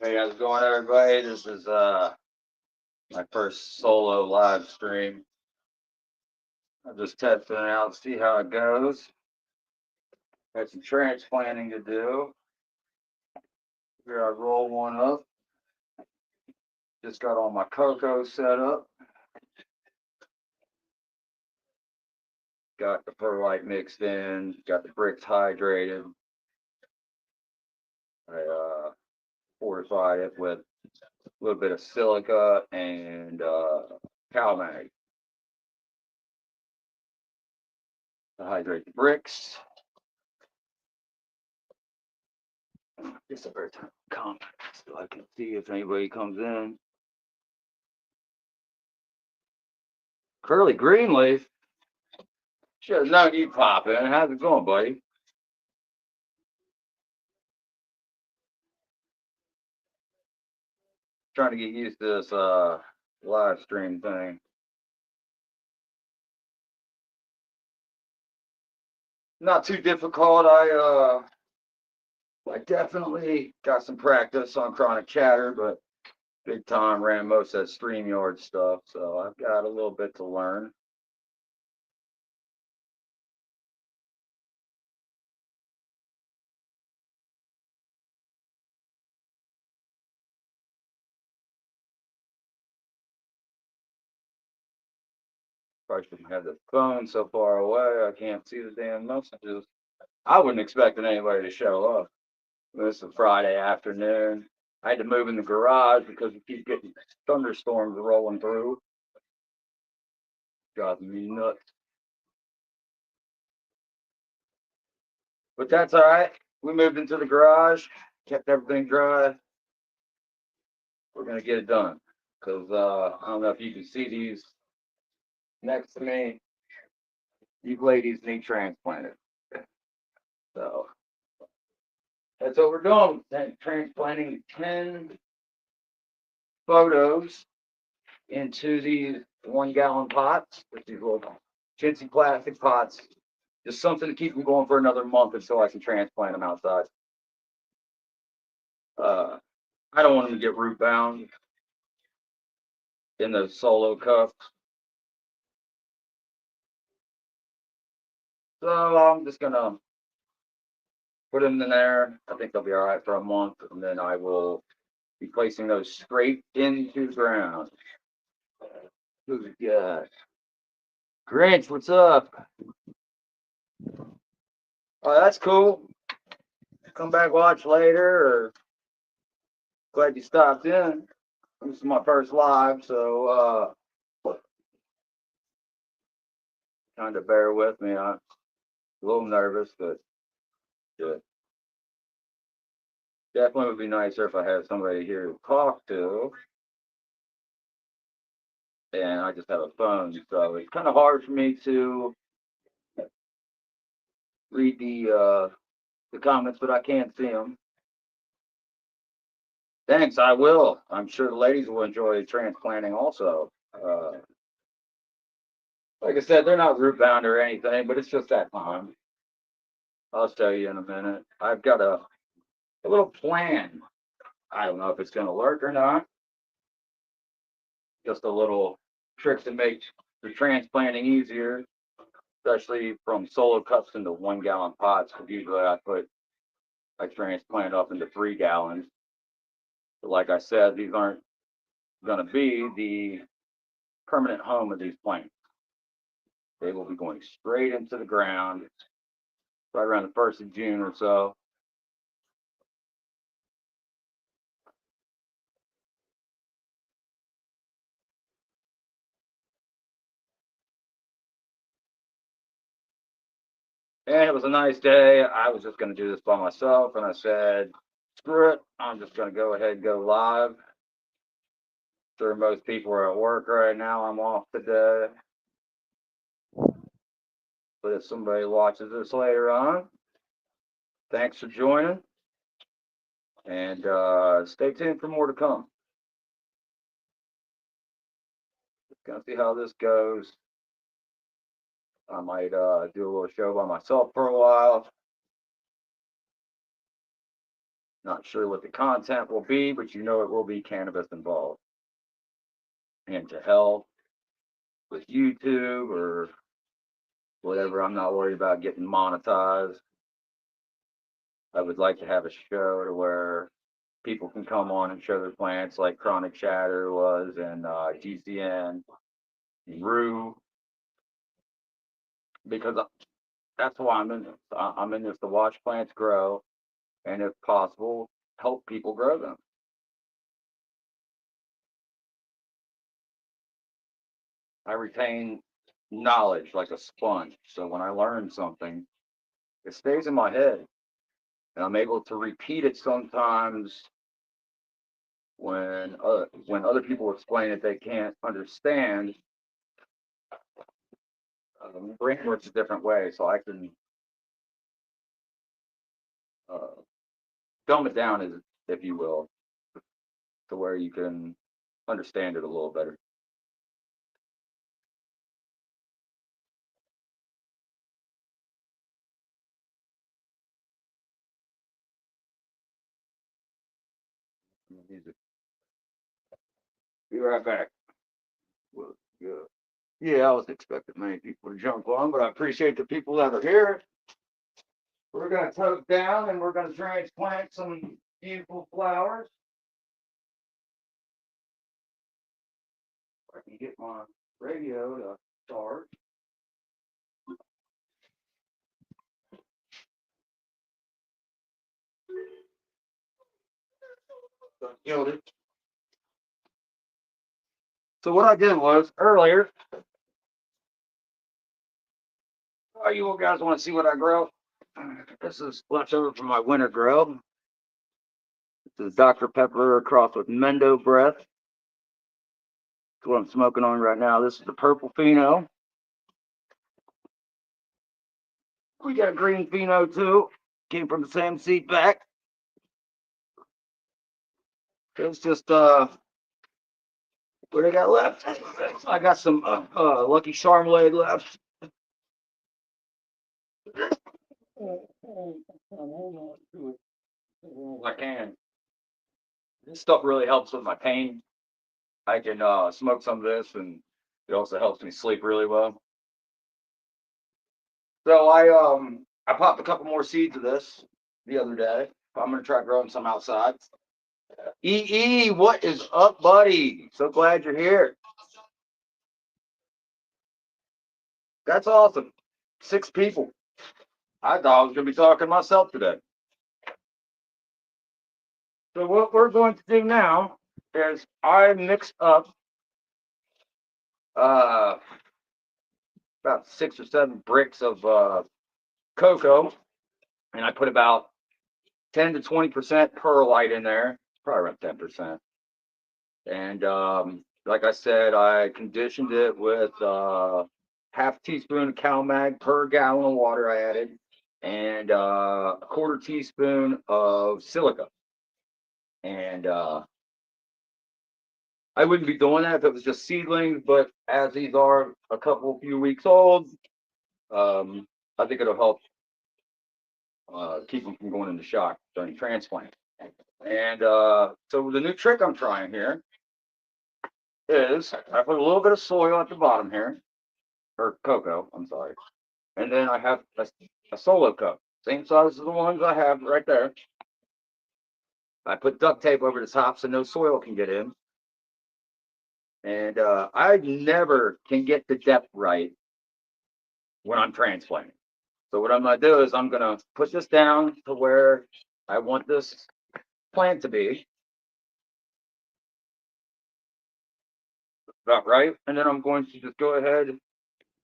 Hey, how's it going, everybody? This is my first solo live stream. I'm just testing it out, see how it goes. Got some transplanting to do. Here I roll one up. Just got all my cocoa set up. Got the perlite mixed in. Got the bricks hydrated. I fortified it with a little bit of silica and CalMag to hydrate the bricks. Just a very time comment so I can see if anybody comes in. Curly Greenleaf. Should have known you'd pop in. How's it going, buddy? Trying to get used to this live stream thing. Not too difficult. I definitely got some practice on chronic chatter, but big time ran most of that StreamYard stuff, so I've got a little bit to learn. Probably shouldn't have the phone so far away. I can't see the damn messages. I wasn't expecting anybody to show up. This is a Friday afternoon. I had to move in the garage because we keep getting thunderstorms rolling through. Driving me nuts. But that's all right. We moved into the garage, kept everything dry. We're gonna get it done. Cause I don't know if you can see these next to me. These ladies need transplanted. So that's what we're doing. Transplanting 10 photos into these 1 gallon pots with these little chintzy plastic pots. Just something to keep them going for another month until I can transplant them outside. Uh, I don't want them to get root bound in those solo cups. So I'm just gonna put them in there. I think they'll be all right for a month, and then I will be placing those straight into the ground. Who's it got? Grinch, what's up? Oh, that's cool. Come back watch later, or glad you stopped in. This is my first live, so kind of bear with me. I'm a little nervous, but good. Definitely would be nicer if I had somebody here to talk to. And I just have a phone, so it's kind of hard for me to read the comments, but I can't see them. Thanks, I will. I'm sure the ladies will enjoy transplanting also. Like I said, they're not root bound or anything, but it's just that time. I'll show you in a minute. I've got a little plan. I don't know if it's going to work or not. Just a little trick to make the transplanting easier, especially from solo cups into 1 gallon pots. Because usually I transplant up into 3 gallons. But like I said, these aren't going to be the permanent home of these plants. They will be going straight into the ground right around the 1st of June or so. And it was a nice day. I was just going to do this by myself, and I said, screw it. I'm just going to go ahead and go live. Sure, most people are at work right now. I'm off today. But if somebody watches this later on, thanks for joining. And stay tuned for more to come. Just gonna see how this goes. I might do a little show by myself for a while. Not sure what the content will be, but you know it will be cannabis involved. And to hell with YouTube or whatever. I'm not worried about getting monetized. I would like to have a show to where people can come on and show their plants like Chronic Chatter was and GCN, Rue, because that's why I'm in this. I'm in this to watch plants grow and, if possible, help people grow them. I retain knowledge like a sponge. So when I learn something, it stays in my head and I'm able to repeat it sometimes when other people explain it they can't understand. Brain works a different way, so I can uh, dumb it down, as if you will, to where you can understand it a little better. Be right back. Well, yeah. Yeah, I was expecting many people to jump on, but I appreciate the people that are here. We're going to tote down and we're going to transplant some beautiful flowers. If I can get my radio to start. Killed it. So what I did was earlier, oh, you guys want to see what I grow? This is leftover from my winter grow. This is Dr. Pepper crossed with Mendo Breath. That's what I'm smoking on right now. This is the purple pheno. We got green pheno too. Came from the same seed pack. It's just what I got left. I got some Lucky Charmlade left. Hold on to it. I can. This stuff really helps with my pain. I can smoke some of this, and it also helps me sleep really well. So I popped a couple more seeds of this the other day. I'm gonna try growing some outside. What is up, buddy? So glad you're here. That's awesome. 6 people. I thought I was gonna be talking to myself today. So what we're going to do now is I mix up uh, about 6 or 7 bricks of cocoa, and I put about 10 to 20% perlite in there, probably around 10%. And like I said, I conditioned it with half teaspoon of CalMag per gallon of water I added, and a quarter teaspoon of silica. And I wouldn't be doing that if it was just seedlings, but as these are a few weeks old, I think it'll help keep them from going into shock during transplant. And so the new trick I'm trying here is I put a little bit of soil at the bottom here, or cocoa, I'm sorry. And then I have a solo cup, same size as the ones I have right there. I put duct tape over the top so no soil can get in. And I never can get the depth right when I'm transplanting. So what I'm going to do is I'm going to put this down to where I want this plant to be. About right. And then I'm going to just go ahead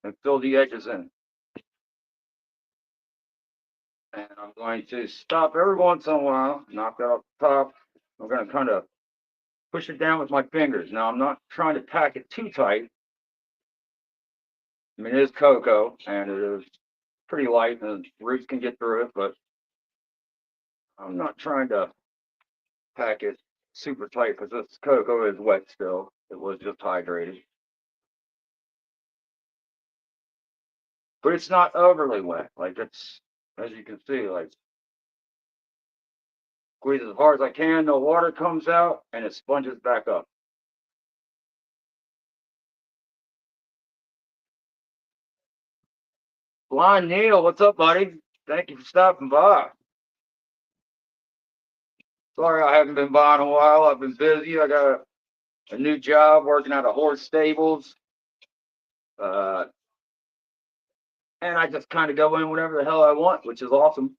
and fill the edges in. And I'm going to stop every once in a while, knock that off the top. I'm going to kind of push it down with my fingers. Now, I'm not trying to pack it too tight. I mean, it is cocoa, and it is pretty light, and the roots can get through it, but I'm not trying to pack it super tight because this cocoa is wet still. It was just hydrated. But it's not overly wet. Like, it's, as you can see, like, Squeeze as hard as I can, no water comes out, and it sponges back up. Blind Neil, what's up, buddy? Thank you for stopping by. Sorry I haven't been by in a while. I've been busy. I got a new job working at a horse stables. Uh, and I just kind of go in whatever the hell I want, which is awesome.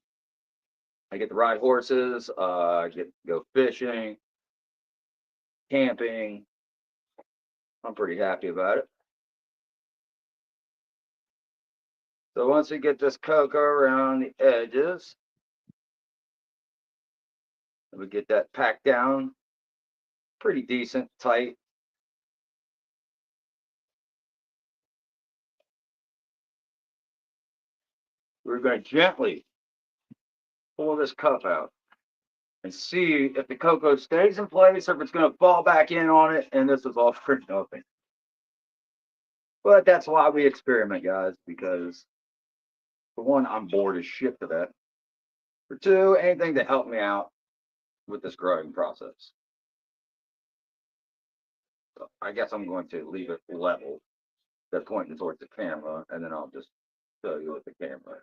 I get to ride horses. I get to go fishing, camping. I'm pretty happy about it. So once we get this cocoa around the edges, we get that packed down pretty decent, tight. We're going to gently pull this cup out and see if the cocoa stays in place or if it's going to fall back in on it, and this is all for nothing. But that's why we experiment, guys, because for one, I'm bored as shit to that. For two, anything to help me out with this growing process. So I guess I'm going to leave it level, that pointing towards the camera, and then I'll just show you with the camera.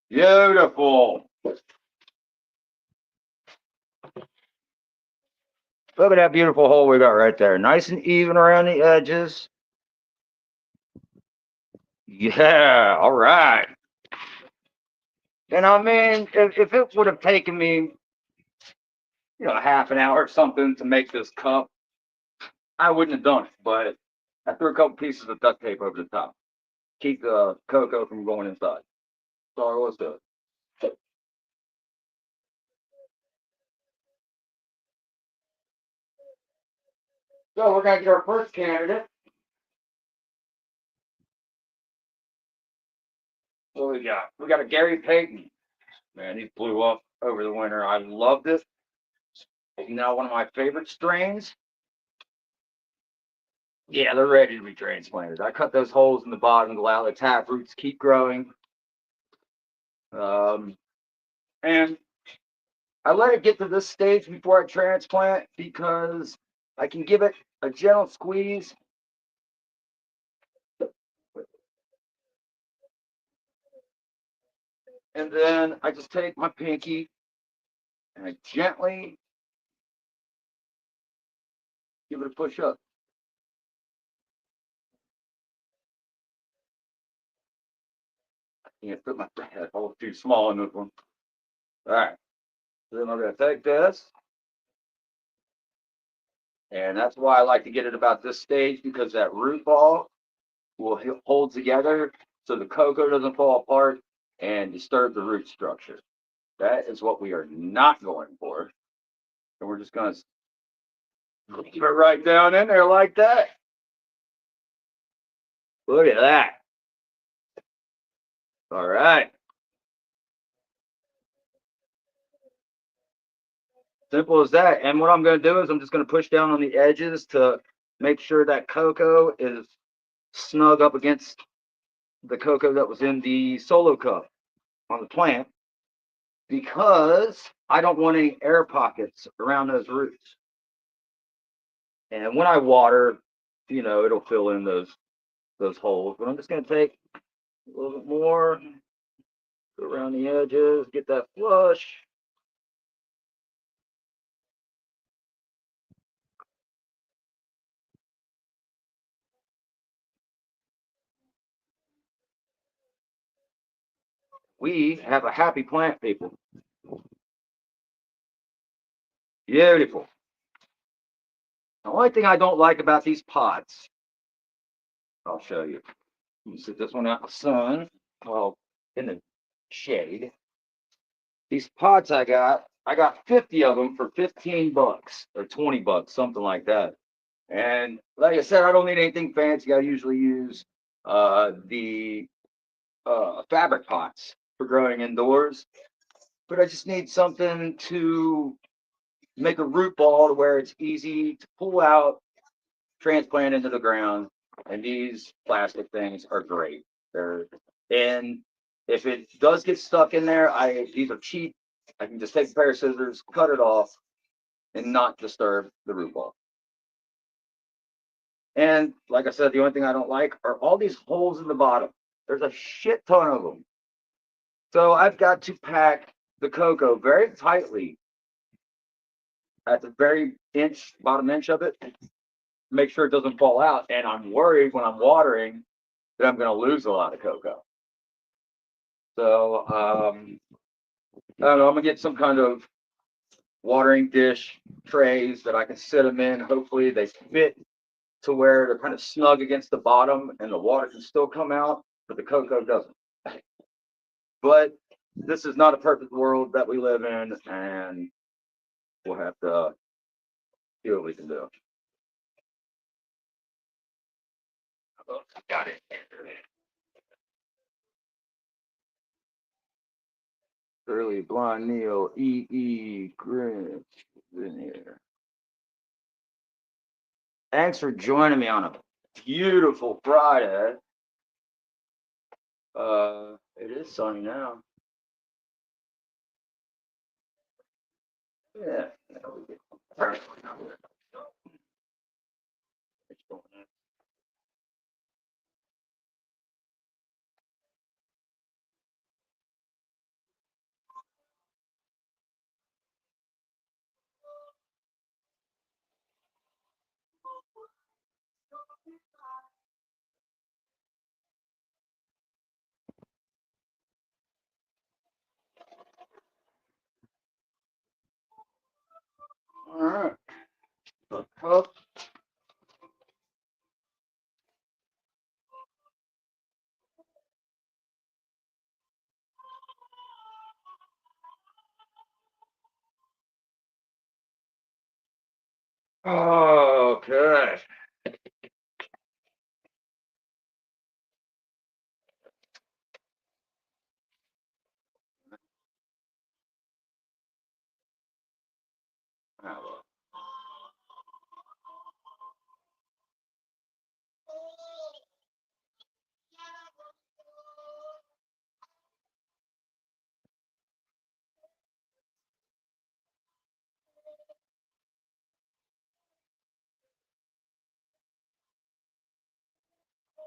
Beautiful. Look at that beautiful hole we got right there. Nice and even around the edges. Yeah, all right. And I mean, if it would have taken me, a half an hour or something to make this cup, I wouldn't have done it. But I threw a couple pieces of duct tape over the top. Keep the cocoa from going inside. Sorry, let's do it. So we're going to get our first candidate. What we got? We got a Gary Payton. Man, he blew up over the winter. I loved it. He's now one of my favorite strains. Yeah, they're ready to be transplanted. I cut those holes in the bottom to allow the tap roots keep growing. And I let it get to this stage before I transplant because I can give it a gentle squeeze. And then I just take my pinky and I gently give it a push up. I can't put my head a little too small in this one. All right. So then I'm going to take this. And that's why I like to get it about this stage, because that root ball will hold together so the cocoa doesn't fall apart and disturb the root structure. That is what we are not going for. And we're just going to leave it right down in there like that. Look at that. All right. Simple as that. And what I'm going to do is I'm just going to push down on the edges to make sure that cocoa is snug up against the cocoa that was in the solo cup on the plant, because I don't want any air pockets around those roots. And when I water, it'll fill in those holes. But I'm just going to take a little bit more, go around the edges, get that flush. We have a happy plant, people. Beautiful. The only thing I don't like about these pots, I'll show you. Let me sit this one out in the sun, well, in the shade. These pots I got 50 of them for 15 bucks or 20 bucks, something like that. And like I said, I don't need anything fancy. I usually use the fabric pots for growing indoors, but I just need something to make a root ball to where it's easy to pull out, transplant into the ground. And these plastic things are great. And if it does get stuck in there, these are cheap I can just take a pair of scissors, cut it off, and not disturb the root ball. And like I said, the only thing I don't like are all these holes in the bottom. There's a shit ton of them. So I've got to pack the cocoa very tightly at the very bottom inch of it, make sure it doesn't fall out. And I'm worried when I'm watering that I'm going to lose a lot of cocoa. So I don't know. I'm gonna get some kind of watering dish trays that I can sit them in. Hopefully they fit to where they're kind of snug against the bottom and the water can still come out, but the cocoa doesn't. But this is not a perfect world that we live in, and we'll have to see what we can do. Oh, got it. Early Blind Neil Grinch in here. Thanks for joining me on a beautiful Friday. It is sunny now. Yeah. All right. The cup. Okay.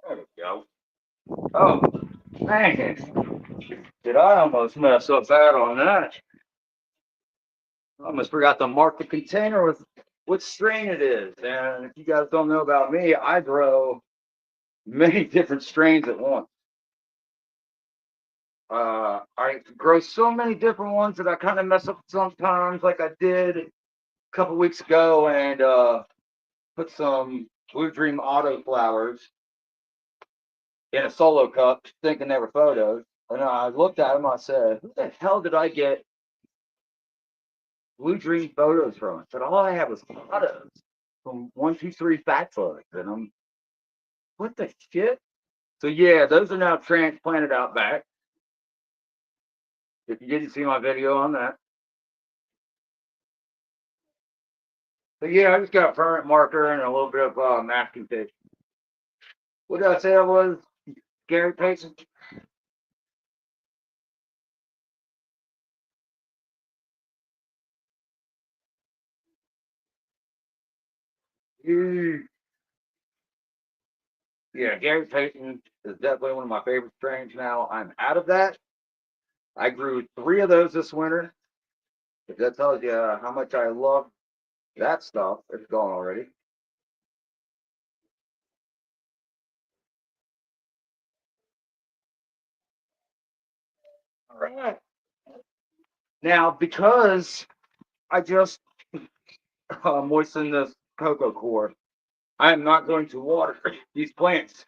There we go. Oh, man. Did I almost mess up bad on that? I almost forgot to mark the container with what strain it is. And if you guys don't know about me, I grow many different strains at once. I grow so many different ones that I kind of mess up sometimes, like I did a couple weeks ago, and put some Blue Dream Auto flowers in a solo cup, thinking they were photos. And I looked at them, I said, who the hell did I get Blue Dream photos from? I said, all I have was photos from 123 Fat Bugs. And I'm, what the shit? So yeah, those are now transplanted out back. If you didn't see my video on that. So yeah, I just got a permanent marker and a little bit of masking tape. What did I say I was? Gary Payson? Yeah, Gary Payton is definitely one of my favorite strains now. I'm out of that. I grew 3 of those this winter. If that tells you how much I love that stuff, it's gone already. All right. Now, because I just moistened this cocoa core, I am not going to water these plants.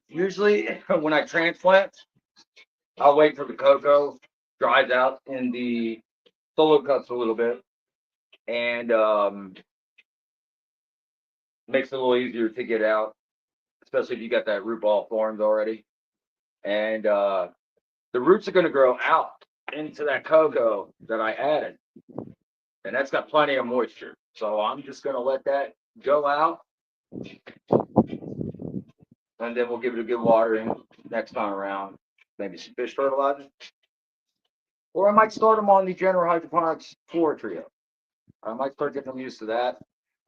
Usually, when I transplant, I'll wait till the cocoa dries out in the solo cups a little bit, and makes it a little easier to get out, especially if you got that root ball formed already. And the roots are going to grow out into that cocoa that I added, and that's got plenty of moisture. So I'm just going to let that go out, and then we'll give it a good watering next time around. maybe some fish fertilizer. Or I might start them on the general hydroponics floor trio. I might start getting them used to that.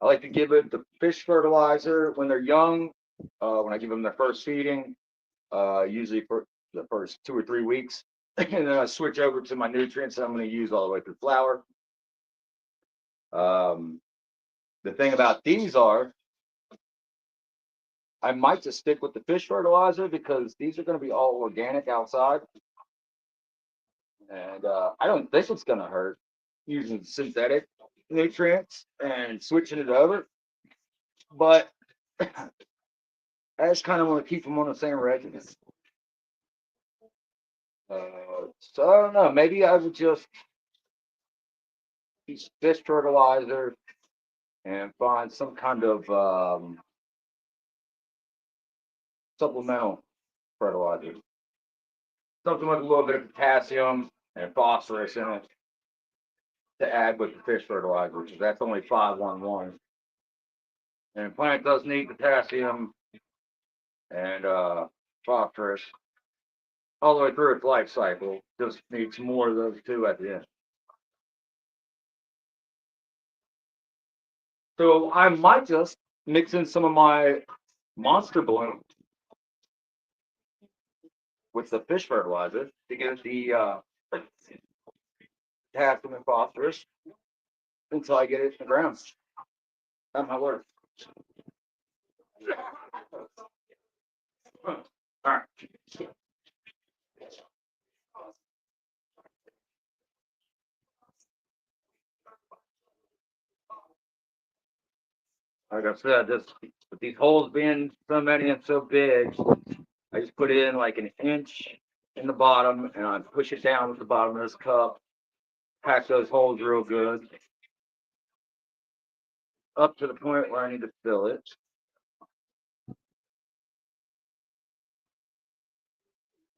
I like to give it the fish fertilizer when they're young, when I give them their first feeding, usually for the first 2 or 3 weeks. And then I switch over to my nutrients that I'm going to use all the way through flower. The thing about these are, I might just stick with the fish fertilizer because these are going to be all organic outside. And I don't think it's going to hurt using synthetic nutrients and switching it over. But I just kind of want to keep them on the same regimen. So I don't know. Maybe I would just use fish fertilizer and find some kind of supplemental fertilizer. Something with a little bit of potassium and phosphorus in it to add with the fish fertilizer, because that's only 511. And plant does need potassium and phosphorus all the way through its life cycle. Just needs more of those two at the end. So I might just mix in some of my monster bloom with the fish fertilizer to get the potassium and phosphorus until I get it in the ground. That might work. All right. Like I said, just with these holes being so many and so big, I just put it in like an inch in the bottom and I push it down with the bottom of this cup, pack those holes real good, up to the point where I need to fill it.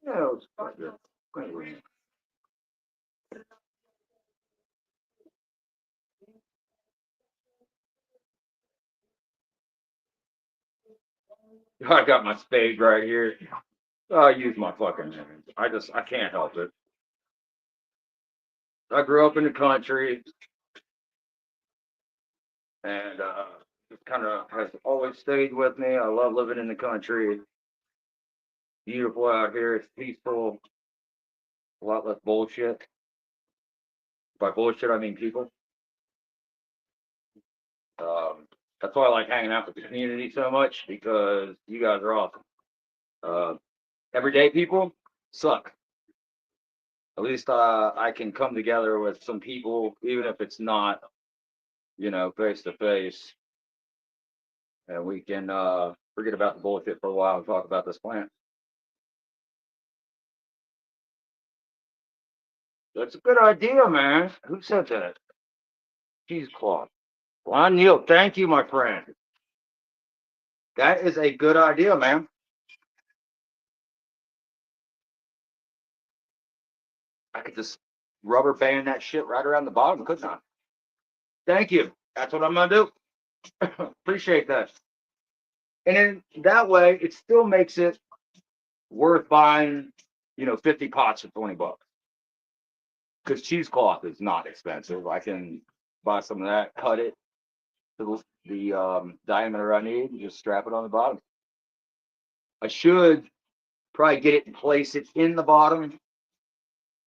Yeah, it's good. I got my spade right here. I use my fucking hands. I can't help it. I grew up in the country and it kind of has always stayed with me. I love living in the country. Beautiful out here. It's peaceful. A lot less bullshit. By bullshit, I mean people. That's why I like hanging out with the community so much because you guys are awesome. Everyday people suck. At least I can come together with some people, even if it's not, face to face, and we can forget about the bullshit for a while and talk about this plant. That's a good idea, man. Who said that? Cheesecloth. Ron Neal, thank you, my friend. That is a good idea, man. I could just rubber band that shit right around the bottom, couldn't I? Thank you. That's what I'm gonna do. Appreciate that. And then that way, it still makes it worth buying, 50 pots for $20. Because cheesecloth is not expensive. I can buy some of that, cut it to the diameter I need, and just strap it on the bottom. I should probably get it and place it in the bottom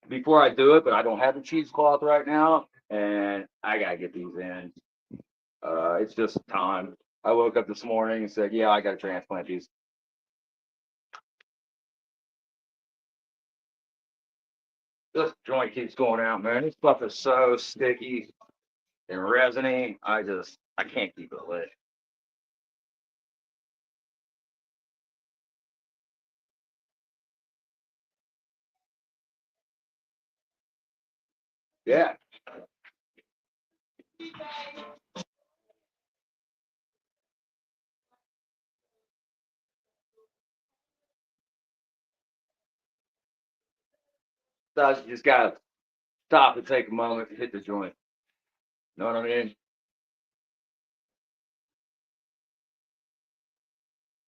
before I do it, but I don't have the cheesecloth right now, and I gotta get these in. It's just time. I woke up this morning and said, "Yeah, I gotta transplant these." This joint keeps going out, man. This stuff is so sticky and resiny. I can't keep it lit. Yeah. So you just gotta stop and take a moment and hit the joint. Know what I mean?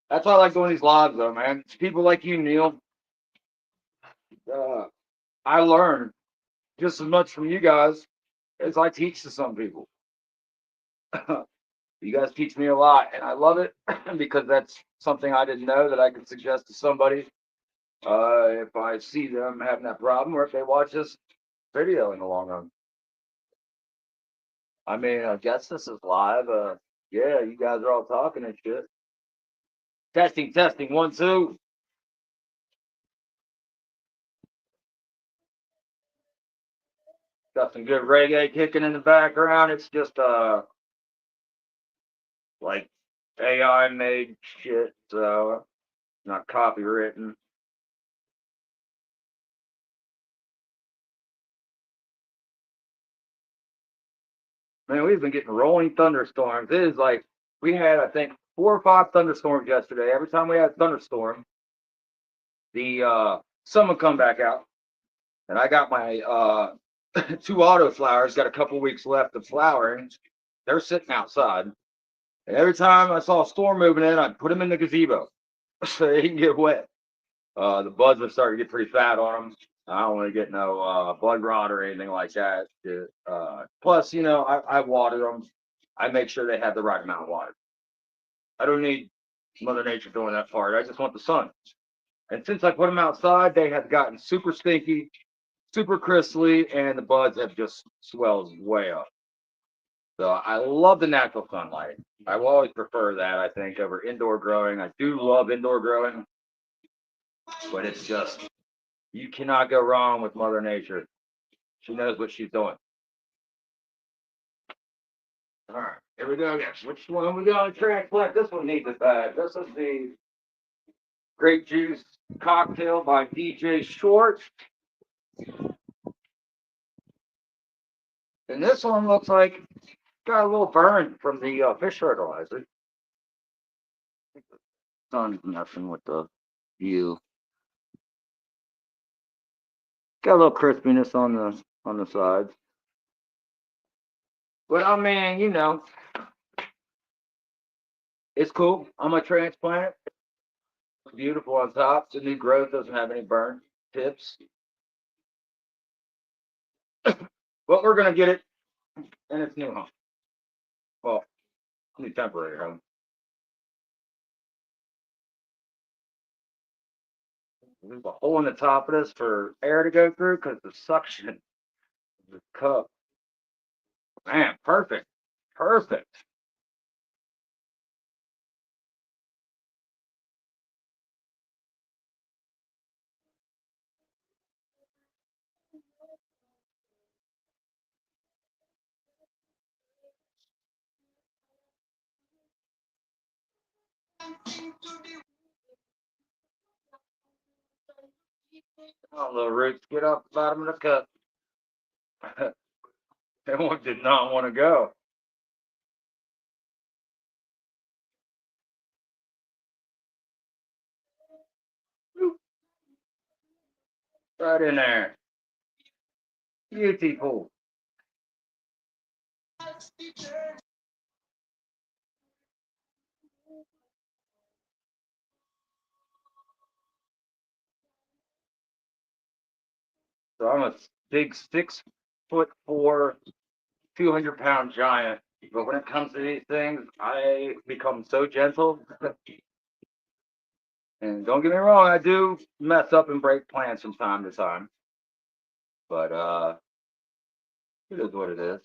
That's why I like doing these lives, though, man. It's people like you, Neil, I learn just as much from you guys as I teach to some people. You guys teach me a lot, and I love it because that's something I didn't know that I could suggest to somebody if I see them having that problem or if they watch this video in the long run. I mean, I guess this is live. Yeah, you guys are all talking and shit. Testing, testing, 1, 2. Got some good reggae kicking in the background. It's just like AI made shit, so not copywritten. Man, we've been getting rolling thunderstorms. It is like we had, I think, 4 or 5 thunderstorms yesterday. Every time we had a thunderstorm, the sun would come back out, and I got my 2 auto flowers. Got a couple weeks left of flowering. They're sitting outside, and every time I saw a storm moving in, I'd put them in the gazebo so they can get wet. The buds would start to get pretty fat on them. I don't want to get no bud rot or anything like that. Plus, I water them. I make sure they have the right amount of water. I don't need Mother Nature doing that part. I just want the sun. And since I put them outside, they have gotten super stinky, super crystally, and the buds have just swelled way up. So I love the natural sunlight. I will always prefer that, I think, over indoor growing. I do love indoor growing, but it's just, you cannot go wrong with Mother Nature. She knows what she's doing. All right, here we go again. Which one are we going to transplant? This one needs it bad. This is the Grape Juice Cocktail by DJ Short. And this one looks like got a little burn from the fish fertilizer. Sun's messing with the view. Got a little crispiness on the sides. But I mean, it's cool. I'm a transplant. It's beautiful on top. The new growth doesn't have any burn tips. But we're gonna get it in its new home. Well, new temporary home. There's a hole in the top of this for air to go through because the suction of the cup. Man, perfect. Perfect. Oh, little roots, get off the bottom of the cup. That one did not want to go. Right in there. Beautiful. So I'm a big 6'4", 200-pound giant. But when it comes to these things, I become so gentle. And don't get me wrong, I do mess up and break plants from time to time. But it is what it is.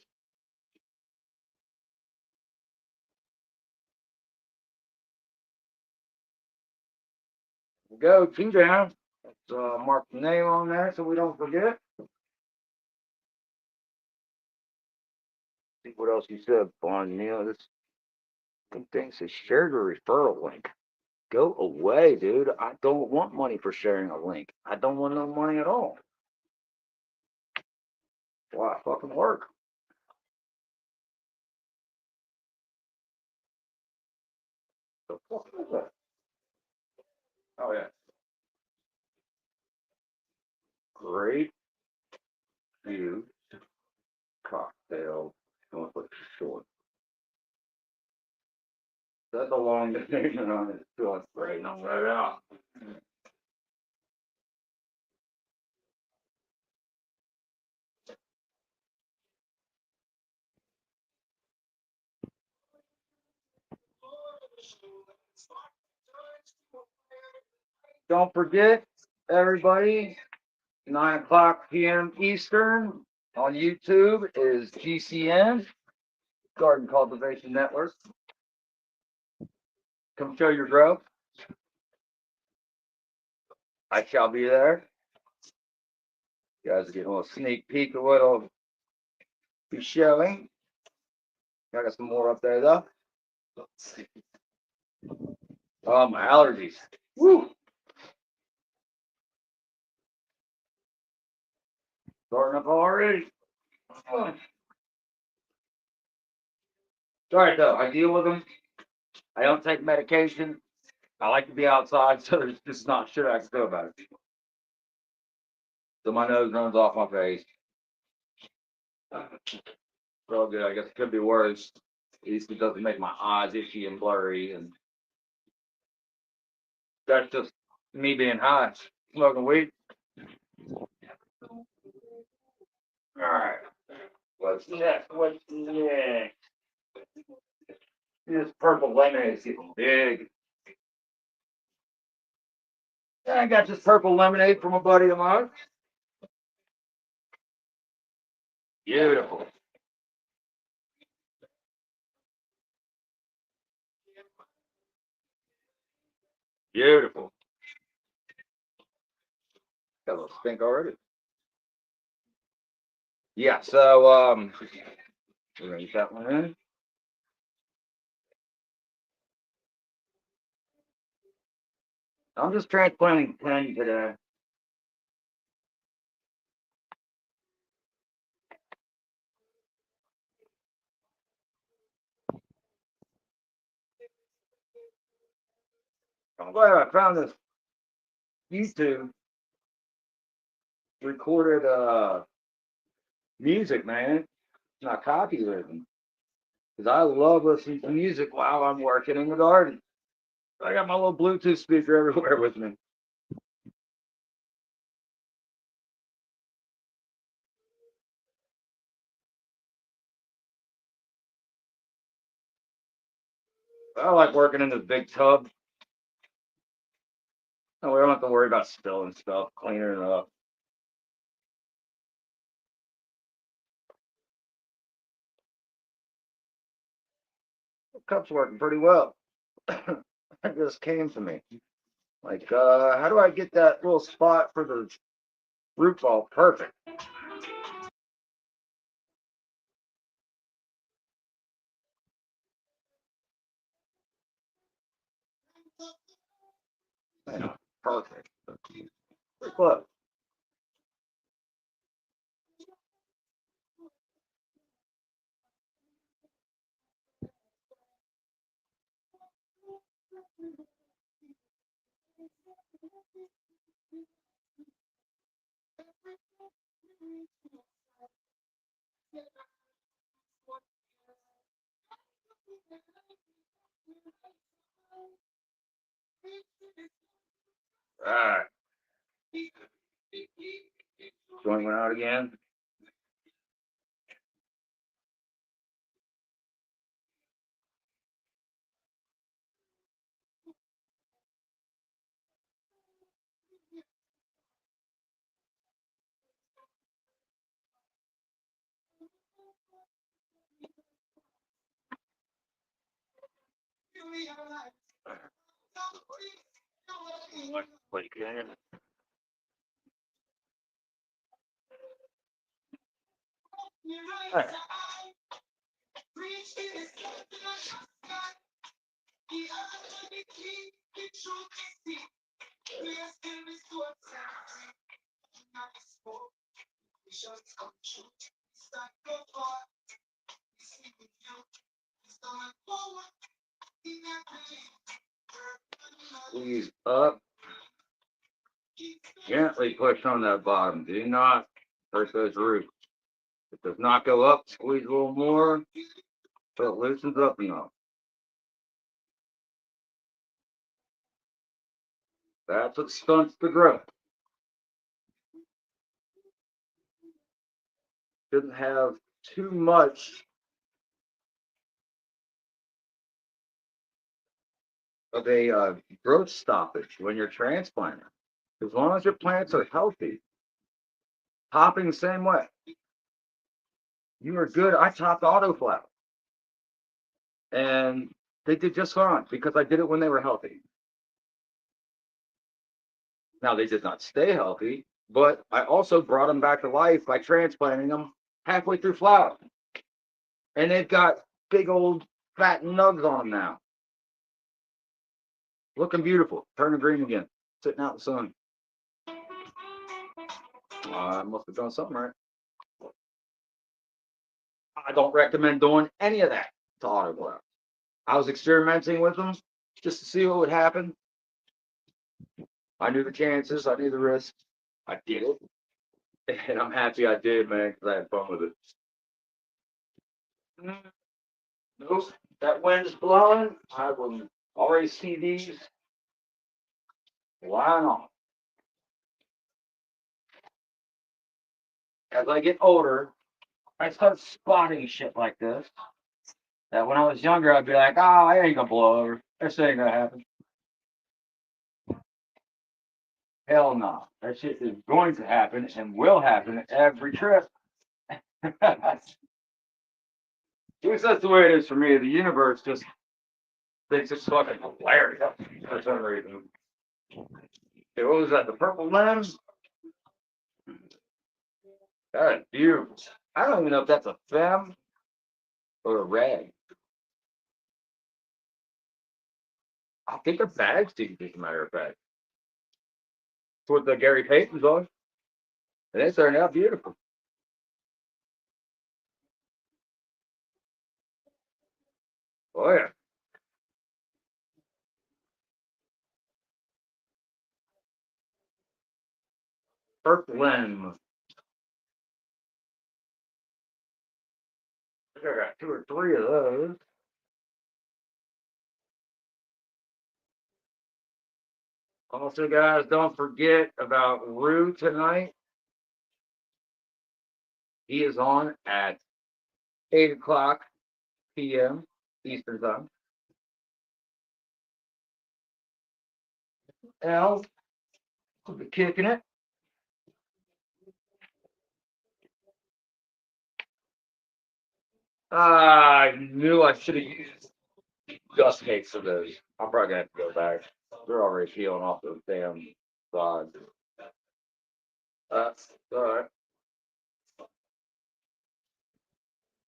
Go two down. Let's mark the name on there so we don't forget. See what else you said, Bond Neil. This thing says share your referral link. Go away, dude. I don't want money for sharing a link. I don't want no money at all. Why fucking work? The fuck is that? Oh yeah. Great view cocktail. I'm gonna put short. That's a long definition on it. So it's right on right out. Don't forget, everybody, 9 o'clock p.m. Eastern on YouTube is GCN, Garden Cultivation Network. Come show your growth. I shall be there. You guys are getting a little sneak peek of what I'll be showing. I got some more up there though. Oh, my allergies. Woo! Starting up already. Sorry though, I deal with them. I don't take medication. I like to be outside, so there's just not shit I can do about it. So my nose runs off my face. It's all good. I guess it could be worse. At least it doesn't make my eyes itchy and blurry, and that's just me being high, smoking weed. All right. What's next? What's next? This purple lemonade is getting big. I got this purple lemonade from a buddy of mine. Beautiful. Beautiful. Got a little stink already. Yeah, so we're gonna get that one in. I'm just transplanting 10 today. I'm glad I found this YouTube recorded music, man. It's not copywritten. Because I love listening to music while I'm working in the garden. I got my little Bluetooth speaker everywhere with me. I like working in this big tub. No, we don't have to worry about spilling stuff, cleaning it up. The cup's working pretty well. It just came to me. Like, how do I get that little spot for the root ball perfect? Man, perfect. Look. All right. Joint went out again. Wait, can right. Squeeze up. Gently push on that bottom. Do not hurt those roots. If it does not go up, squeeze a little more so it loosens up enough. That's what stunts the growth. Shouldn't have too much of a growth stoppage when you're transplanting. As long as your plants are healthy, topping the same way. You are good. I topped autoflower, and they did just fine because I did it when they were healthy. Now they did not stay healthy, but I also brought them back to life by transplanting them halfway through flower, and they've got big old fat nugs on them now, looking beautiful, turning green again, sitting out in the sun. I must have done something right. I don't recommend doing any of that to autoflower. I was experimenting with them just to see what would happen. I knew the chances, I knew the risks. I did it, and I'm happy I did, man, because I had fun with it. Nope, that wind's blowing. I will already see these. Why not? As I get older, I start spotting shit like this. That when I was younger, I'd be like, oh, I ain't gonna blow over. This ain't gonna happen. Hell no. That shit is going to happen and will happen every trip. At least that's the way it is for me. The universe just thinks it's fucking hilarious for some reason. Hey, what was that? The purple lens? That is beautiful. I don't even know if that's a fem or a rag. I think they're bag seeds, as a matter of fact. That's what the Gary Payton's on. And they turned out beautiful. Oh, yeah. Purple lens. I think I got 2 or 3 of those. Also, guys, don't forget about Rue tonight. He is on at 8 o'clock p.m. Eastern Time. Al will be kicking it. I knew I should have used dust cakes for those. I'm probably gonna have to go back. They're already peeling off those damn sides. That's all right.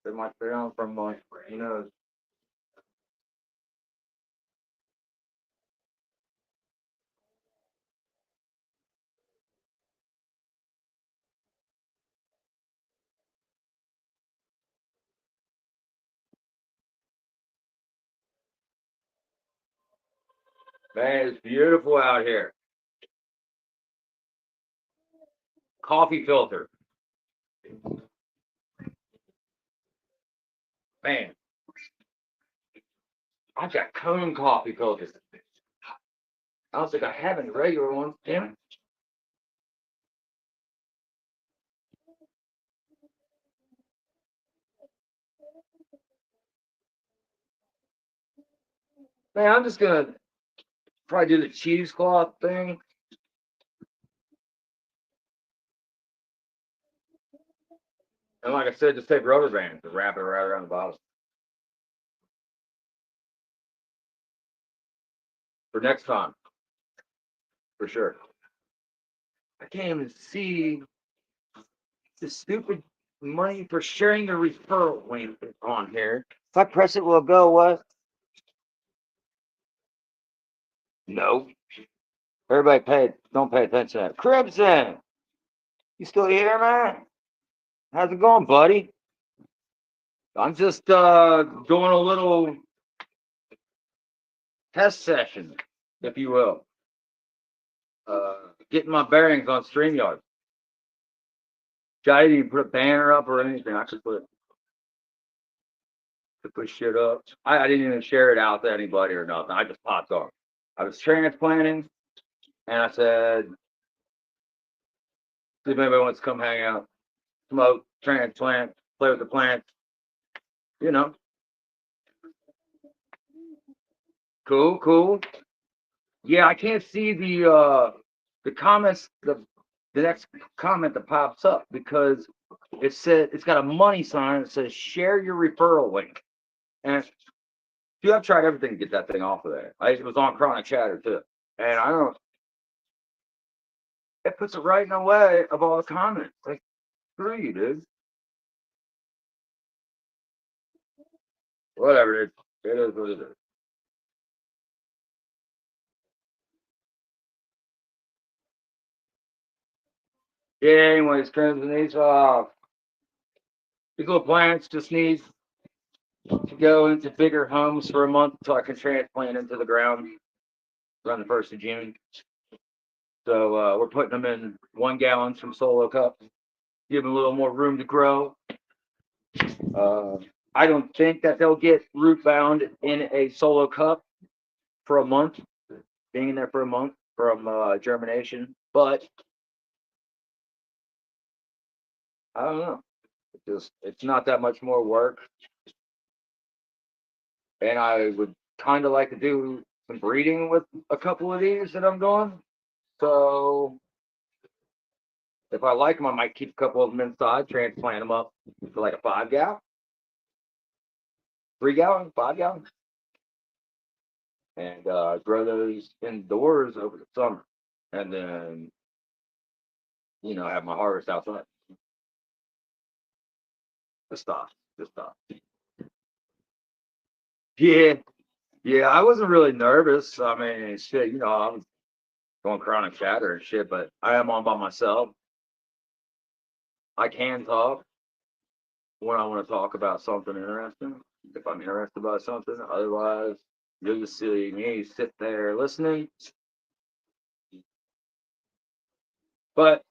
They might stay on from like, who knows. Man, it's beautiful out here. Coffee filter. Man, I've got cone coffee filters. I don't think I have any regular ones. Damn it. Man, I'm just gonna probably do the cheesecloth thing. And like I said, just take rubber bands and wrap it right around the bottom. For next time, for sure. I can't even see the stupid money for sharing the referral link on here. If I press it, will it go what? No. Everybody don't pay attention to that. Crimson, you still here, man? How's it going, buddy? I'm just doing a little test session, if you will. Getting my bearings on StreamYard. I didn't even put a banner up or anything. I could put shit up. I didn't even share it out to anybody or nothing. I just popped on. I was transplanting, and I said, see if anybody wants to come hang out, smoke, transplant, play with the plants, you know. Cool, cool. Yeah, I can't see the comments, the next comment that pops up because it said it's got a money sign that says share your referral link. And dude, I've tried everything to get that thing off of there. It was on Chronic Chatter too. And I don't, it puts it right in the way of all the comments. Like, screw you, dude. Whatever, it is what it is. Yeah, anyways, Crimson, these little plants just need to go into bigger homes for a month so I can transplant into the ground around the 1st of June. So we're putting them in 1 gallons from solo cups, give them a little more room to grow. Uh, I don't think that they'll get root bound in a solo cup for a month, being in there for a month from germination, but I don't know. It's not that much more work, and I would kind of like to do some breeding with a couple of these that I'm doing. So if I like them, I might keep a couple of them inside, transplant them up to like a 5 gallon, 3 gallon, 5 gallon, and grow those indoors over the summer, and then have my harvest outside. Just stop, just stop. Yeah, yeah. I wasn't really nervous. I mean, shit. I was going Chronic Chatter and shit, but I am on by myself. I can talk when I want to talk about something interesting, if I'm interested about something. Otherwise, you'll just see me sit there listening. But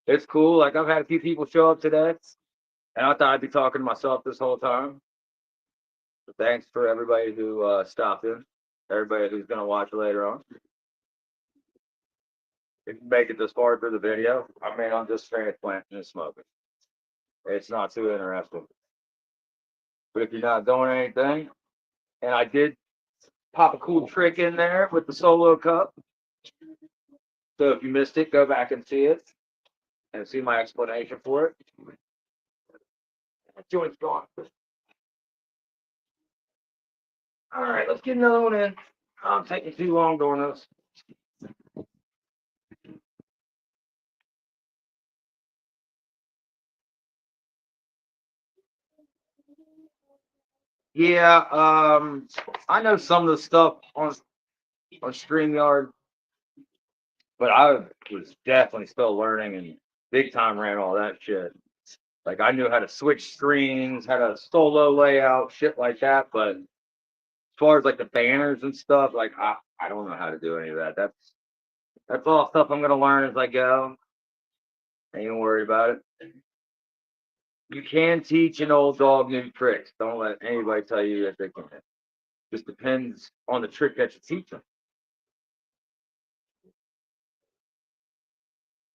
it's cool. Like I've had a few people show up today, and I thought I'd be talking to myself this whole time. So thanks for everybody who stopped in, everybody who's gonna watch later on. If you make it this far through the video, I mean, I'm just transplanting and smoking. It's not too interesting. But if you're not doing anything, and I did pop a cool trick in there with the solo cup. So if you missed it, go back and see it and see my explanation for it. That joint's gone. All right, let's get another one in. I'm taking too long doing this. Yeah, I know some of the stuff on StreamYard, but I was definitely still learning and big time ran all that shit. Like I knew how to switch screens, how to solo layout, shit like that. But as far as like the banners and stuff, like I don't know how to do any of that. That's all stuff I'm gonna learn as I go. Ain't even worried about it. You can teach an old dog new tricks. Don't let anybody tell you that they can't. Just depends on the trick that you teach them.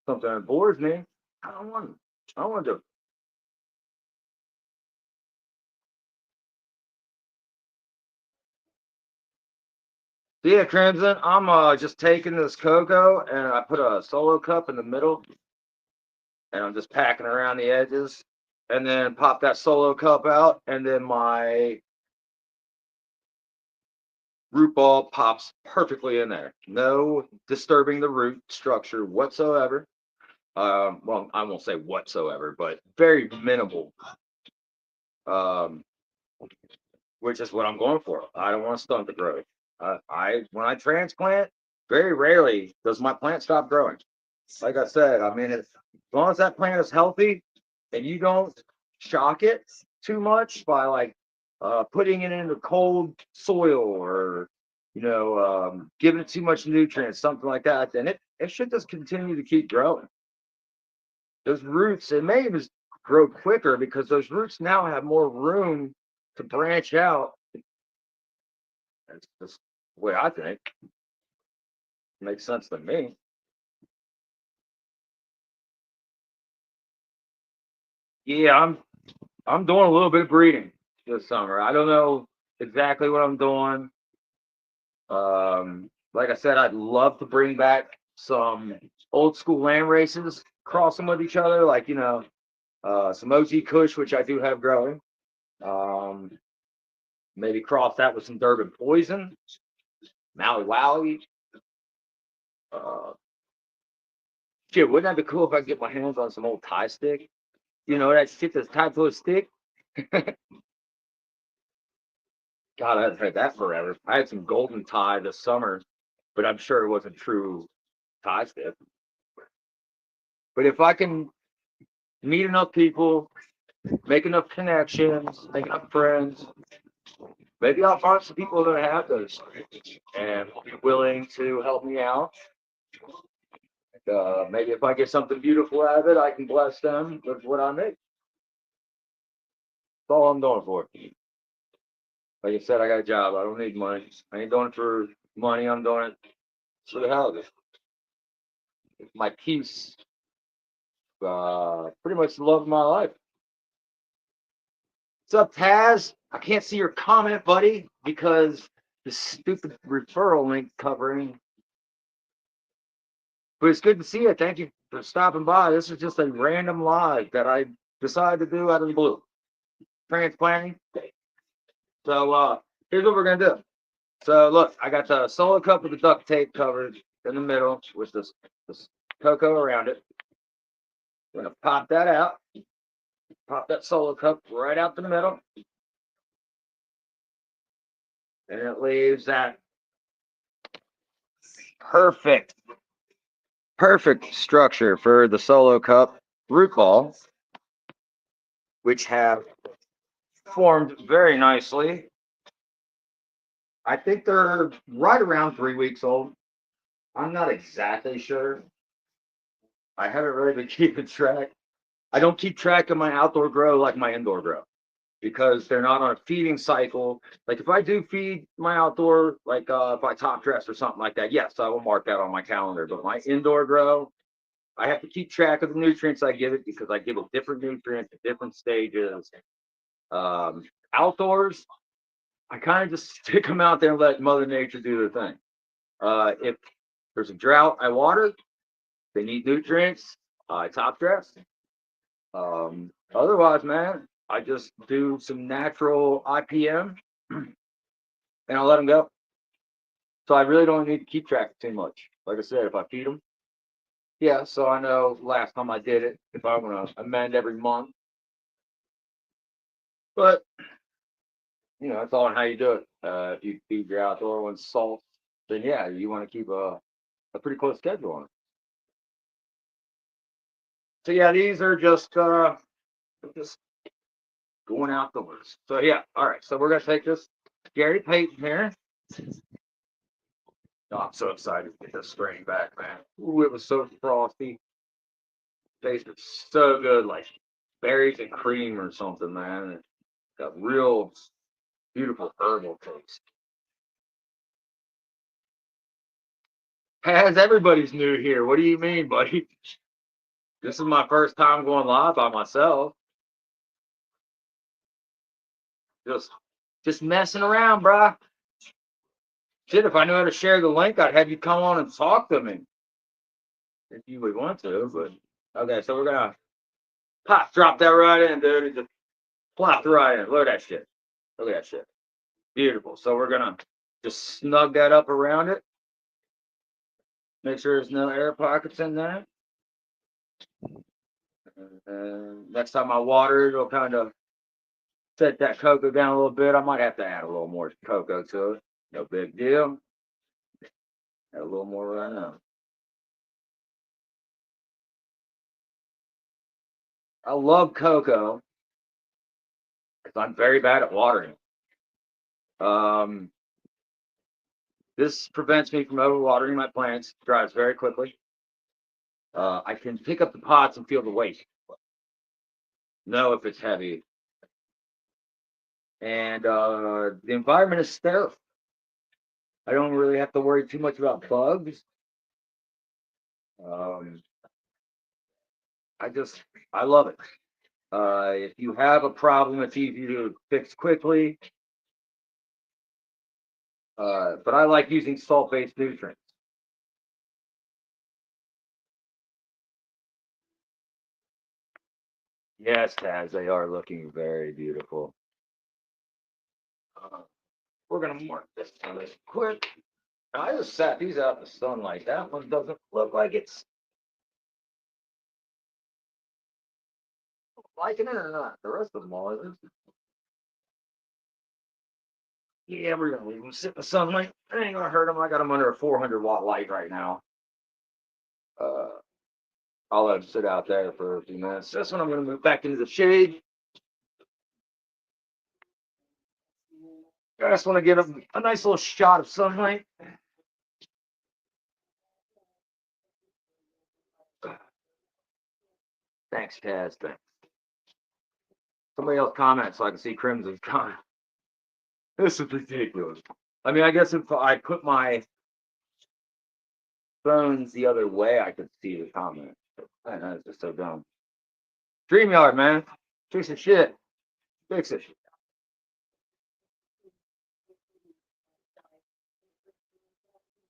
Something that bores me, I don't want. I don't want to do it. So yeah, Crimson, I'm just taking this cocoa and I put a solo cup in the middle and I'm just packing around the edges and then pop that solo cup out and then my root ball pops perfectly in there. No disturbing the root structure whatsoever. Well, I won't say whatsoever, but very minimal. Um, which is what I'm going for. I don't want to stunt the growth. I when I transplant, very rarely does my plant stop growing. Like I said, I mean, as long as that plant is healthy and you don't shock it too much by like putting it into cold soil or giving it too much nutrients, something like that, then it should just continue to keep growing. Those roots, it may even grow quicker because those roots now have more room to branch out. That's just the way I think. Makes sense to me. Yeah, I'm doing a little bit of breeding this summer. I don't know. exactly what I'm doing. Like I said, I'd love to bring back some old school land races, cross them with each other, like some OG Kush, which I do have growing. Um, Maybe cross that with some Durban Poison, Maui Wowie. Uh, Shit, wouldn't that be cool if I could get my hands on some old tie stick? You know, that shit that's tied to a stick? God, I haven't had that forever. I had some golden tie this summer, but I'm sure it wasn't true tie stick. But if I can meet enough people, make enough connections, make enough friends, maybe I'll find some people that have those and will be willing to help me out. Maybe if I get something beautiful out of it, I can bless them with what I make. That's all I'm doing for. Like I said, I got a job. I don't need money. I ain't doing it for money. I'm doing it for the hell of it. My peace, pretty much the love of my life. What's up, Taz? I can't see your comment, buddy, because the stupid referral link covering. But it's good to see you. Thank you for stopping by. This is just a random live that I decided to do out of the blue. Transplanting. So here's what we're gonna do. So look, I got the solo cup with the duct tape covered in the middle with this cocoa around it. I'm gonna pop that out. Pop that solo cup right out the middle. And it leaves that perfect structure for the solo cup root balls, which have formed very nicely. I think they're right around 3 weeks old. I'm not exactly sure. I haven't really been keeping track. I don't keep track of my outdoor grow like my indoor grow because they're not on a feeding cycle. Like if I do feed my outdoor, like if I top dress or something like that, yes, I will mark that on my calendar. But my indoor grow, I have to keep track of the nutrients I give it because I give it different nutrients at different stages. Outdoors, I kind of just stick them out there and let Mother Nature do their thing. If there's a drought, I water. They need nutrients. I top dress. Otherwise, man, I just do some natural IPM and I'll let them go. So I really don't need to keep track too much. Like I said, if I feed them, yeah. So I know last time I did it, if I'm gonna amend every month, but it's all on how you do it. If you feed your outdoor ones salt, then yeah, you want to keep a pretty close schedule on it. So yeah, these are just going outdoors. So yeah, all right. So we're gonna take this Gary Payton here. Oh, I'm so excited to get this strain back, man. Ooh, it was so frosty. Tasted so good, like berries and cream or something, man. It got real beautiful herbal taste. As everybody's new here. What do you mean, buddy? This is my first time going live by myself. Just just messing around, bruh. Shit, if I knew how to share the link, I'd have you come on and talk to me. If you would want to, but okay, so we're gonna drop that right in, dude. And just plop right in. Look at that shit. Look at that shit. Beautiful. So we're gonna just snug that up around it. Make sure there's no air pockets in there. And next time I water it, it'll kind of set that cocoa down a little bit. I might have to add a little more cocoa to it. No big deal. Add a little more right now. I love cocoa because I'm very bad at watering. Um, this prevents me from overwatering my plants. Dries very quickly. I can pick up the pots and feel the weight. Know if it's heavy. And the environment is sterile. I don't really have to worry too much about bugs. Um, I love it. If you have a problem, it's easy to fix quickly. But I like using salt-based nutrients. Yes, Taz, they are looking very beautiful. We're gonna mark this one this quick. I just sat these out in the sunlight. That one doesn't look like it's liking it or not. The rest of them all is. Yeah, we're gonna leave them sit in the sunlight. I ain't gonna hurt them. I got them under a 400-watt light right now. Uh, I'll let them sit out there for a few minutes. This one I'm gonna move back into the shade. I just want to give them a nice little shot of sunlight. Thanks, Taz. Thanks. Somebody else comment so I can see Crimson's comment. This is ridiculous. I mean, I guess if I put my phones the other way, I could see the comment. I know, it's just so dumb. StreamYard, man. Fix the shit. Fix it.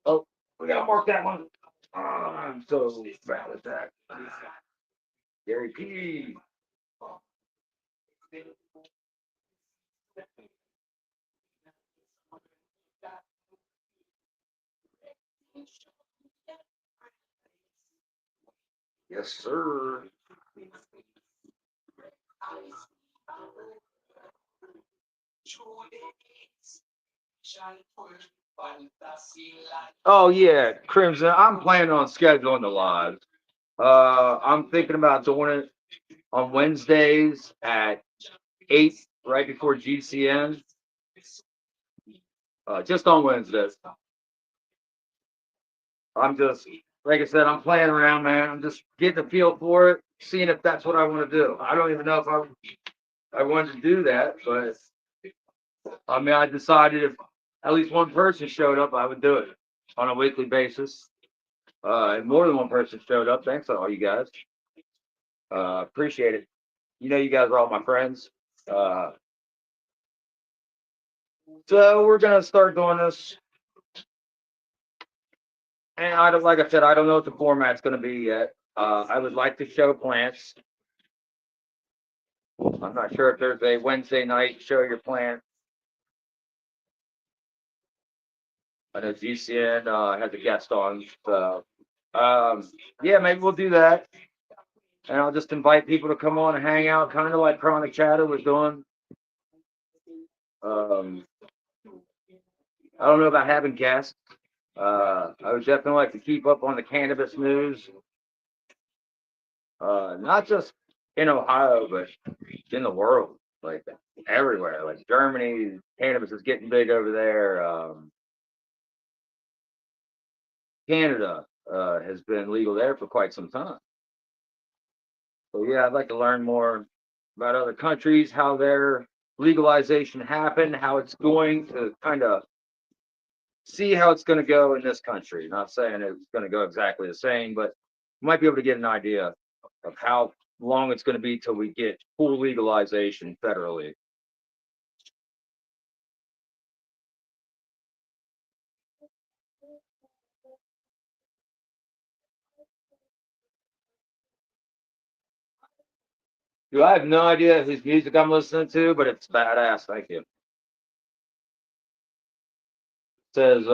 Oh, we gotta mark that one. Oh, I'm so bad at that. Gary P. Yes, sir. Oh yeah, Crimson. I'm planning on scheduling the lives. I'm thinking about doing it on Wednesdays at 8, right before GCN. Just on Wednesdays. I'm just, like I said, I'm playing around, man. I'm just getting a feel for it, seeing if that's what I want to do. I don't even know if I wanted to do that, but I mean, I decided if at least one person showed up, I would do it on a weekly basis. And more than one person showed up. Thanks to all you guys. Appreciate it. You know, you guys are all my friends. Uh, so we're gonna start doing this. And I don't, like I said, I don't know what the format's gonna be yet. I would like to show plants. I'm not sure if there's a Wednesday night show your plant. I know GCN has a guest on. So yeah, maybe we'll do that. And I'll just invite people to come on and hang out, kind of like Chronic Chatter was doing. I don't know about having guests. I would definitely like to keep up on the cannabis news, not just in Ohio, but in the world, like everywhere. Like Germany, cannabis is getting big over there. Canada has been legal there for quite some time. So yeah, I'd like to learn more about other countries, how their legalization happened, how it's going to kind of see how it's going to go in this country. Not saying it's going to go exactly the same, but you might be able to get an idea of how long it's going to be till we get full legalization federally. Dude, I have no idea whose music I'm listening to, but it's badass. Thank you. It says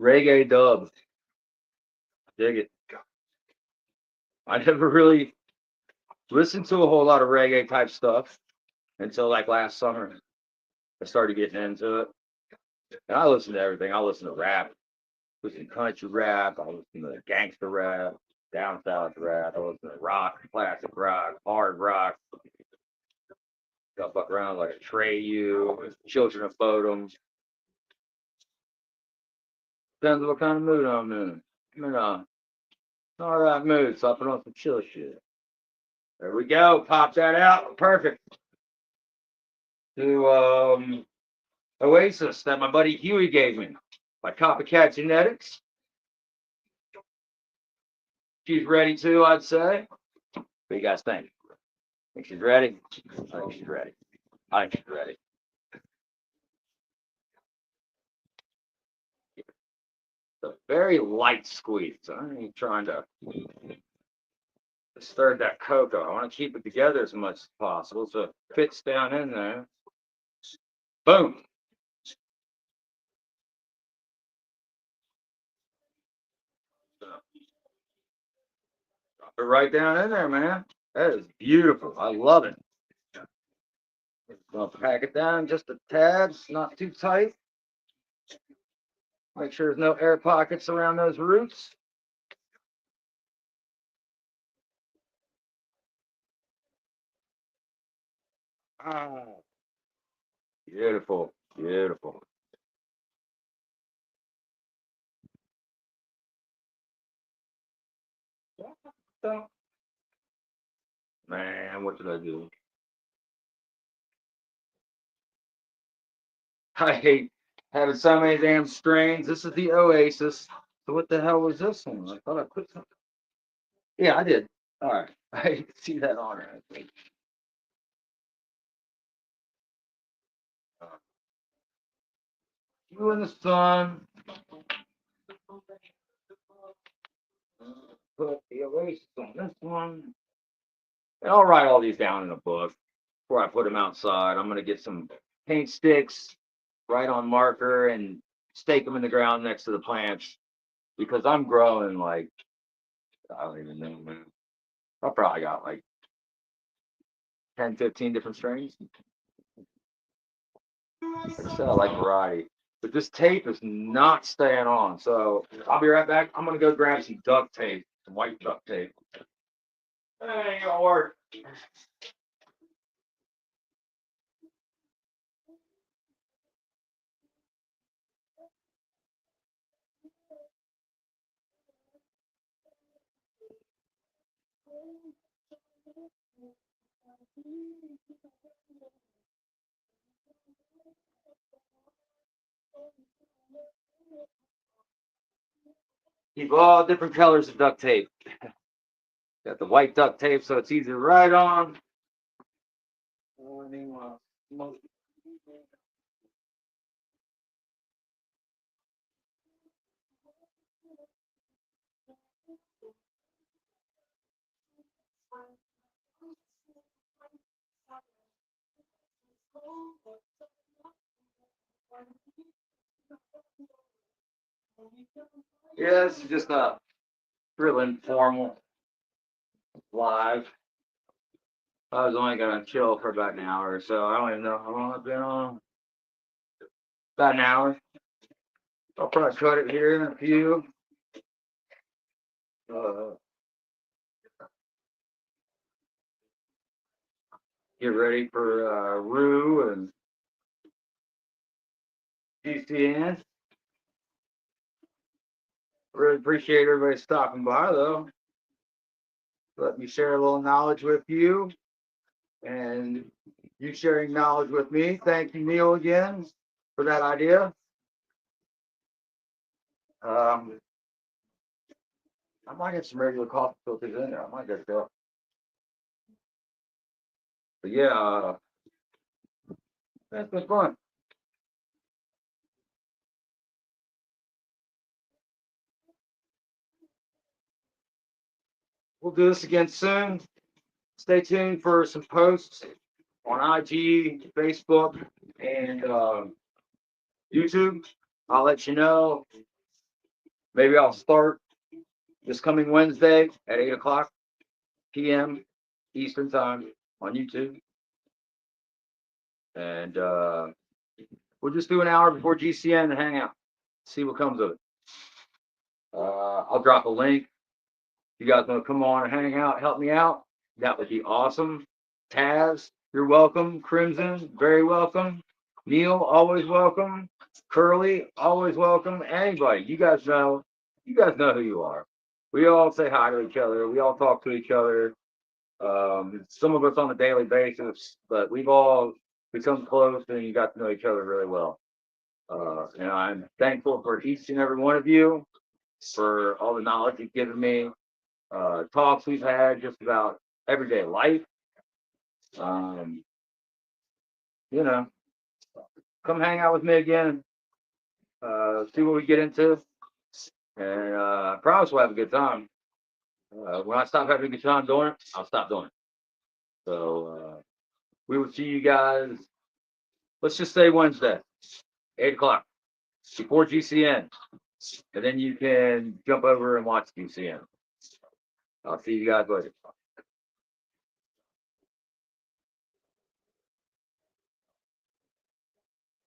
reggae dub. Dig it. I never really listened to a whole lot of reggae type stuff until like last summer. I started getting into it. And I listen to everything. I listen to rap, listen to country rap, I listen to gangster rap, down south rap, I listen to rock, classic rock, hard rock. Got fuck around like a Trey U, Children of Bodom. Depends on what kind of mood I'm in. I'm in a all right mood, so I put on some chill shit. There we go. Pop that out. Perfect. To Oasis that my buddy Huey gave me by Copycat Genetics. She's ready too, I'd say. What do you guys think? Think she's ready? I think she's ready. I think she's ready. a very light squeeze. So I ain't trying to stir that cocoa. I want to keep it together as much as possible so it fits down in there. Boom. So, drop it right down in there, man. That is beautiful. I love it. Gonna pack it down just a tad, it's not too tight. Make sure there's no air pockets around those roots. Ah, beautiful, beautiful. Man, what did I do? I hate having so many damn strains. This is the Oasis. So what the hell was this one? I thought I put something. Yeah, I did. All right. I see that on it. You in the sun. Put the Oasis on this one. And I'll write all these down in a book before I put them outside. I'm gonna get some paint sticks, write on marker, and stake them in the ground next to the plants because I'm growing like I don't even know, man. I probably got like 10, 15 different strains. Like I said, I like variety. But this tape is not staying on. So I'll be right back. I'm gonna go grab some duct tape, some white duct tape. Hey, y'all work. Keep all different colors of duct tape. Got the white duct tape, so it's easy to write on. Yeah, this is just a real informal live. I was only gonna chill for about an hour or so. I don't even know how long I've been on. About an hour. I'll probably cut it here in a few. Uh, get ready for Rue and GCN. Really appreciate everybody stopping by though. Let me share a little knowledge with you and you sharing knowledge with me. Thank you, Neil, again for that idea. Um, I might get some regular coffee filters in there. I might get that. But yeah, that's been fun. We'll do this again soon. Stay tuned for some posts on IG, Facebook, and YouTube. I'll let you know. Maybe I'll start this coming Wednesday at 8 o'clock p.m. Eastern Time on YouTube. And we'll just do an hour before GCN to hang out, see what comes of it. I'll drop a link. If you guys want to come on and hang out, help me out, that would be awesome. Taz, you're welcome. Crimson, very welcome. Neil, always welcome. Curly, always welcome. Anybody, you guys know who you are. We all say hi to each other. We all talk to each other. Some of us on a daily basis, but we've all become close and you got to know each other really well. And I'm thankful for each and every one of you for all the knowledge you've given me, talks we've had just about everyday life. Um, you know, come hang out with me again, see what we get into. And I promise we'll have a good time. When I stop having a good time doing it, I'll stop doing it. So we will see you guys. Let's just say Wednesday, 8 o'clock, before GCN, and then you can jump over and watch GCN. I'll see you guys later.